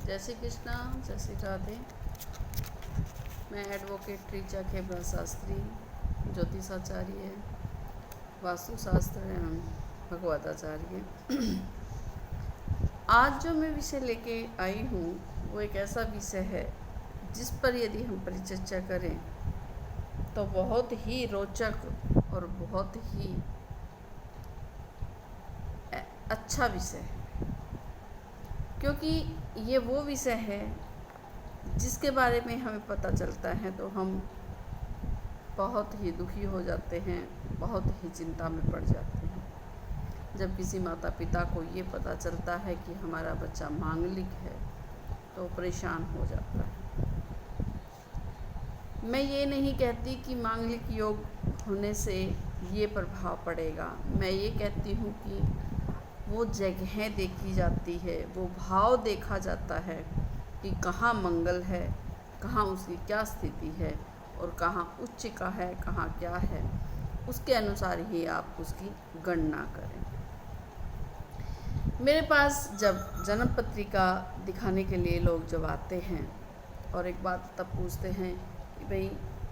जय श्री कृष्णा, जय श्री राधे। मैं एडवोकेट ऋचा खेबरा शास्त्री, ज्योतिषाचार्य, वास्तुशास्त्र एवं भगवताचार्य। आज जो मैं विषय लेके आई हूँ वो एक ऐसा विषय है जिस पर यदि हम परिचर्चा करें तो बहुत ही रोचक और बहुत ही अच्छा विषय है, क्योंकि ये वो विषय है जिसके बारे में हमें पता चलता है तो हम बहुत ही दुखी हो जाते हैं, बहुत ही चिंता में पड़ जाते हैं। जब किसी माता पिता को ये पता चलता है कि हमारा बच्चा मांगलिक है तो परेशान हो जाता है। मैं ये नहीं कहती कि मांगलिक योग होने से ये प्रभाव पड़ेगा, मैं ये कहती हूँ कि वो जगहें देखी जाती है, वो भाव देखा जाता है कि कहाँ मंगल है, कहाँ उसकी क्या स्थिति है और कहाँ उच्च का है, कहाँ क्या है, उसके अनुसार ही आप उसकी गणना करें। मेरे पास जब जन्म पत्रिका दिखाने के लिए लोग जब आते हैं और एक बात तब पूछते हैं कि भाई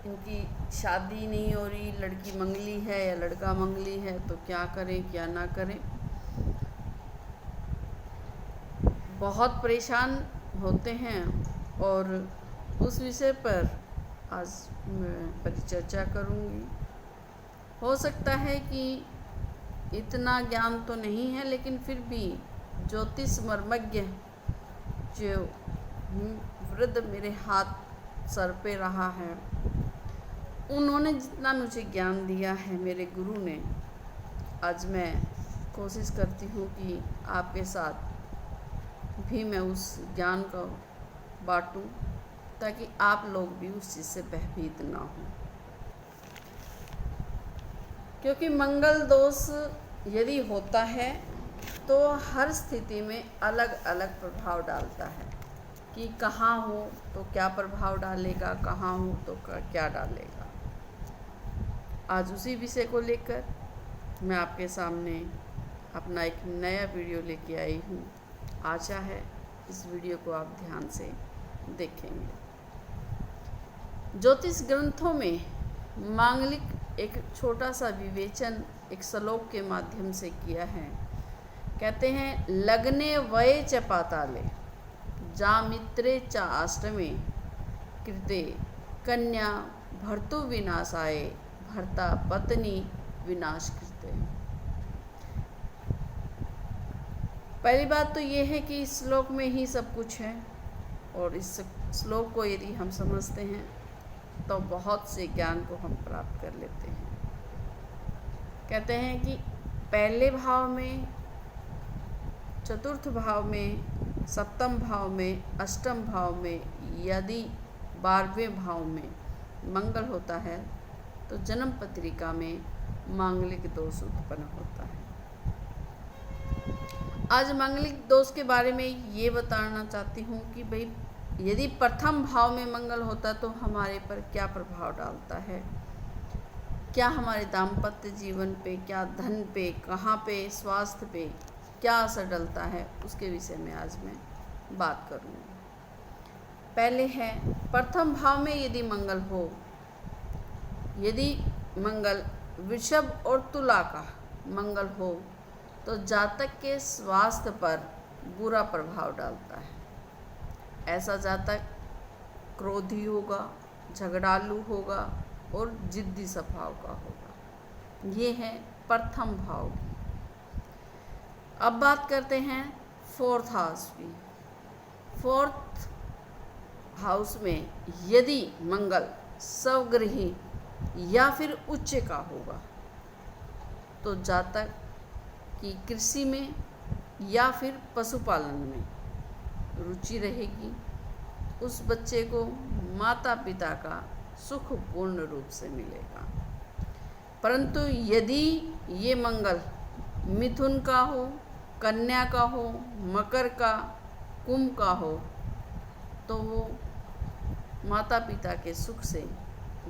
इनकी शादी नहीं हो रही, लड़की मंगली है या लड़का मंगली है, तो क्या करें क्या ना करें। बहुत परेशान होते हैं और उस विषय पर आज मैं परिचर्चा करूँगी। हो सकता है कि इतना ज्ञान तो नहीं है, लेकिन फिर भी ज्योतिष मर्मज्ञ जो वृद्ध मेरे हाथ सर पे रहा है, उन्होंने जितना मुझे ज्ञान दिया है, मेरे गुरु ने, आज मैं कोशिश करती हूँ कि आपके साथ भी मैं उस ज्ञान को बांटूं ताकि आप लोग भी उस चीज़ से भयभीत ना हो। क्योंकि मंगल दोष यदि होता है तो हर स्थिति में अलग अलग प्रभाव डालता है कि कहाँ हो तो क्या प्रभाव डालेगा, कहाँ हो तो क्या डालेगा। आज उसी विषय को लेकर मैं आपके सामने अपना एक नया वीडियो लेके आई हूँ। आशा है इस वीडियो को आप ध्यान से देखेंगे। ज्योतिष ग्रंथों में मांगलिक एक छोटा सा विवेचन एक श्लोक के माध्यम से किया है। कहते हैं, लग्ने वये च पाताले जामित्रे च अष्टमे कृते कन्या भर्तु विनाशाय भर्ता पत्नी विनाश कृते। पहली बात तो ये है कि इस श्लोक में ही सब कुछ है और इस श्लोक को यदि हम समझते हैं तो बहुत से ज्ञान को हम प्राप्त कर लेते हैं। कहते हैं कि पहले भाव में, चतुर्थ भाव में, सप्तम भाव में, अष्टम भाव में, यदि 12वें भाव में मंगल होता है तो जन्म पत्रिका में मांगलिक दोष उत्पन्न होता है। आज मांगलिक दोष के बारे में ये बताना चाहती हूँ कि भाई यदि प्रथम भाव में मंगल होता तो हमारे पर क्या प्रभाव डालता है, क्या हमारे दाम्पत्य जीवन पे, क्या धन पे, कहाँ पे, स्वास्थ्य पे क्या असर डलता है, उसके विषय में आज मैं बात करूँगी। पहले है प्रथम भाव में यदि मंगल हो, यदि मंगल वृषभ और तुला का मंगल हो तो जातक के स्वास्थ्य पर बुरा प्रभाव डालता है। ऐसा जातक क्रोधी होगा, झगड़ालू होगा और जिद्दी स्वभाव का होगा। ये है प्रथम भाव की। अब बात करते हैं फोर्थ हाउस की। फोर्थ हाउस में यदि मंगल स्वगृही या फिर उच्च का होगा तो जातक कि कृषि में या फिर पशुपालन में रुचि रहेगी। उस बच्चे को माता पिता का सुख पूर्ण रूप से मिलेगा। परंतु यदि ये मंगल मिथुन का हो, कन्या का हो, मकर का, कुंभ का हो तो वो माता पिता के सुख से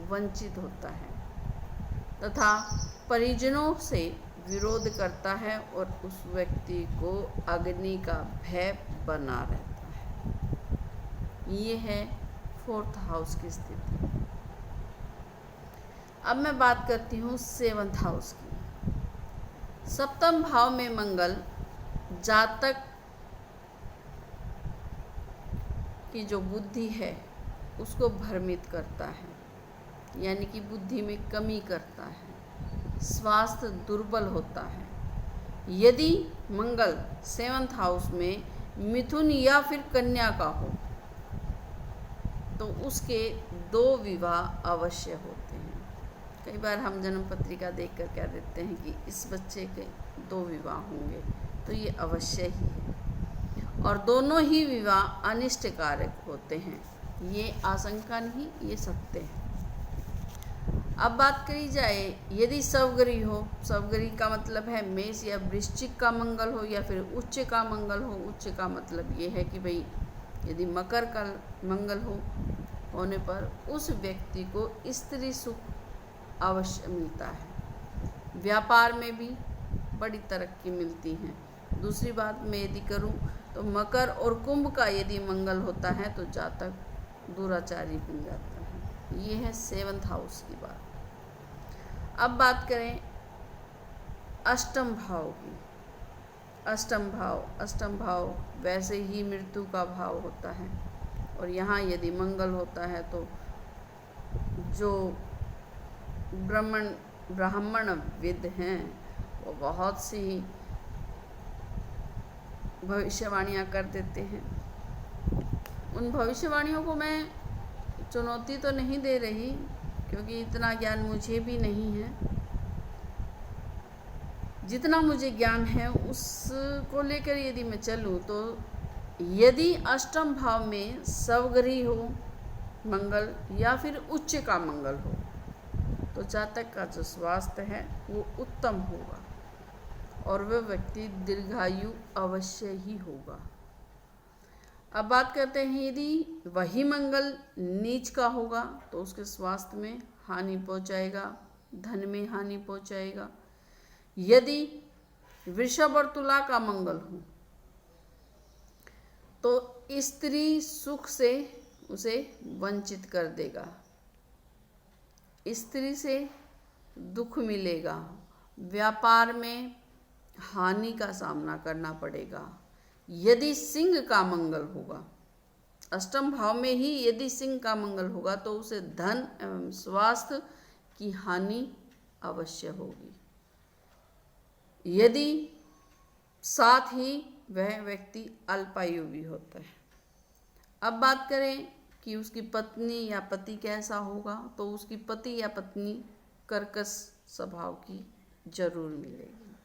वंचित होता है तथा परिजनों से विरोध करता है और उस व्यक्ति को अग्नि का भय बना रहता है। ये है 4th हाउस की स्थिति। अब मैं बात करती हूँ 7th हाउस की। सप्तम भाव में मंगल जातक की जो बुद्धि है उसको भ्रमित करता है, यानी कि बुद्धि में कमी करता है, स्वास्थ्य दुर्बल होता है। यदि मंगल 7th हाउस में मिथुन या फिर कन्या का हो तो उसके 2 विवाह अवश्य होते हैं। कई बार हम जन्म पत्रिका देखकर कह देते हैं कि इस बच्चे के 2 विवाह होंगे, तो ये अवश्य ही है, और दोनों ही विवाह अनिष्टकारक होते हैं। ये आशंका नहीं, ये सत्य है। अब बात करी जाए यदि सवगरी हो, सवगरी का मतलब है मेष या वृश्चिक का मंगल हो या फिर उच्च का मंगल हो। उच्च का मतलब ये है कि भाई यदि मकर का मंगल होने पर उस व्यक्ति को स्त्री सुख अवश्य मिलता है, व्यापार में भी बड़ी तरक्की मिलती है। दूसरी बात मैं यदि करूं तो मकर और कुंभ का यदि मंगल होता है तो जातक दुराचारी बन जाता है। ये है 7th हाउस की बात। अब बात करें अष्टम भाव की। अष्टम भाव वैसे ही मृत्यु का भाव होता है, और यहाँ यदि मंगल होता है तो जो ब्राह्मण विद हैं वो बहुत सी भविष्यवाणियाँ कर देते हैं। उन भविष्यवाणियों को मैं चुनौती तो नहीं दे रही, क्योंकि इतना ज्ञान मुझे भी नहीं है। जितना मुझे ज्ञान है उसको लेकर यदि मैं चलूँ तो यदि अष्टम भाव में सवगरी हो मंगल या फिर उच्च का मंगल हो तो जातक का जो स्वास्थ्य है वो उत्तम होगा और वह व्यक्ति दीर्घायु अवश्य ही होगा। अब बात करते हैं यदि वही मंगल नीच का होगा तो उसके स्वास्थ्य में हानि पहुंचाएगा, धन में हानि पहुंचाएगा। यदि वृषभ और तुला का मंगल हो तो स्त्री सुख से उसे वंचित कर देगा, स्त्री से दुख मिलेगा, व्यापार में हानि का सामना करना पड़ेगा। यदि सिंह का मंगल होगा, अष्टम भाव में ही यदि सिंह का मंगल होगा तो उसे धन एवं स्वास्थ्य की हानि अवश्य होगी। यदि साथ ही वह व्यक्ति अल्पायु भी होता है। अब बात करें कि उसकी पत्नी या पति कैसा होगा, तो उसकी पति या पत्नी कर्कश स्वभाव की जरूर मिलेगी।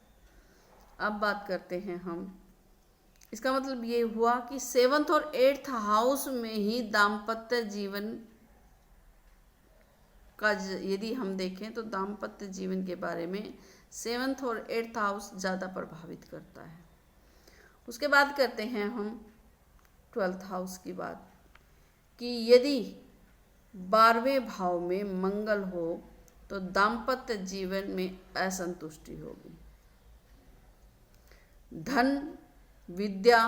अब बात करते हैं हम, इसका मतलब ये हुआ कि 7th और 8th हाउस में ही दाम्पत्य जीवन का यदि हम देखें तो दाम्पत्य जीवन के बारे में 7th और 8th हाउस ज़्यादा प्रभावित करता है। उसके बाद करते हैं हम 12th हाउस की बात, कि यदि 12वें भाव में मंगल हो तो दाम्पत्य जीवन में असंतुष्टि होगी, धन विद्या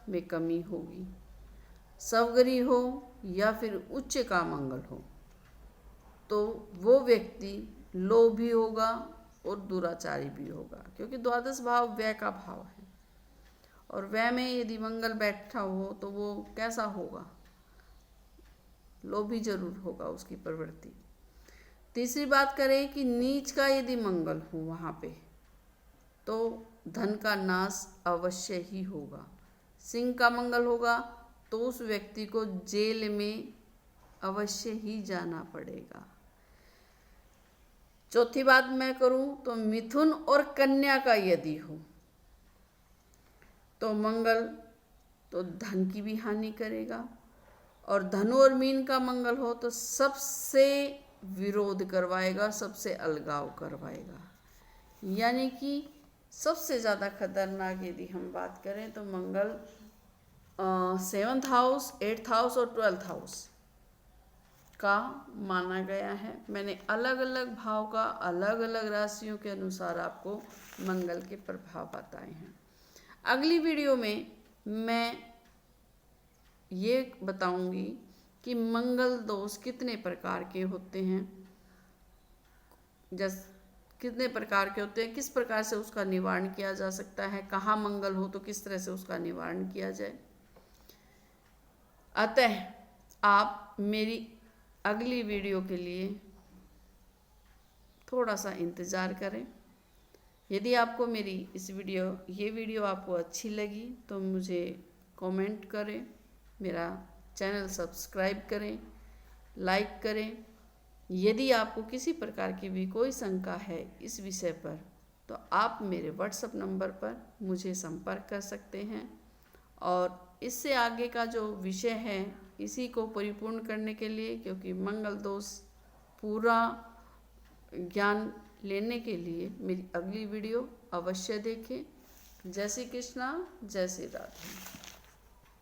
में कमी होगी। सवगरी हो या फिर उच्च का मंगल हो तो वो व्यक्ति लोभी होगा और दुराचारी भी होगा, क्योंकि द्वादश भाव व्यय का भाव है और व्यय में यदि मंगल बैठा हो तो वो कैसा होगा, लोभी जरूर होगा उसकी प्रवृत्ति। तीसरी बात करें कि नीच का यदि मंगल हो वहाँ पे तो धन का नाश अवश्य ही होगा। सिंह का मंगल होगा तो उस व्यक्ति को जेल में अवश्य ही जाना पड़ेगा। चौथी बात मैं करूं तो मिथुन और कन्या का यदि हो तो मंगल तो धन की भी हानि करेगा, और धनु और मीन का मंगल हो तो सबसे विरोध करवाएगा, सबसे अलगाव करवाएगा। यानी कि सबसे ज़्यादा खतरनाक यदि हम बात करें तो मंगल 7th हाउस, 8th हाउस और 12th हाउस का माना गया है। मैंने अलग अलग भाव का अलग अलग राशियों के अनुसार आपको मंगल के प्रभाव बताए हैं। अगली वीडियो में मैं ये बताऊंगी कि मंगल दोष कितने प्रकार के होते हैं, कितने प्रकार के होते हैं, किस प्रकार से उसका निवारण किया जा सकता है, कहाँ मंगल हो तो किस तरह से उसका निवारण किया जाए। अतः आप मेरी अगली वीडियो के लिए थोड़ा सा इंतज़ार करें। यदि आपको मेरी ये वीडियो आपको अच्छी लगी तो मुझे कमेंट करें, मेरा चैनल सब्सक्राइब करें, लाइक करें। यदि आपको किसी प्रकार की भी कोई शंका है इस विषय पर तो आप मेरे व्हाट्सएप नंबर पर मुझे संपर्क कर सकते हैं, और इससे आगे का जो विषय है इसी को परिपूर्ण करने के लिए, क्योंकि मंगल दोष पूरा ज्ञान लेने के लिए मेरी अगली वीडियो अवश्य देखें। जय श्री कृष्णा, जय श्री राधे।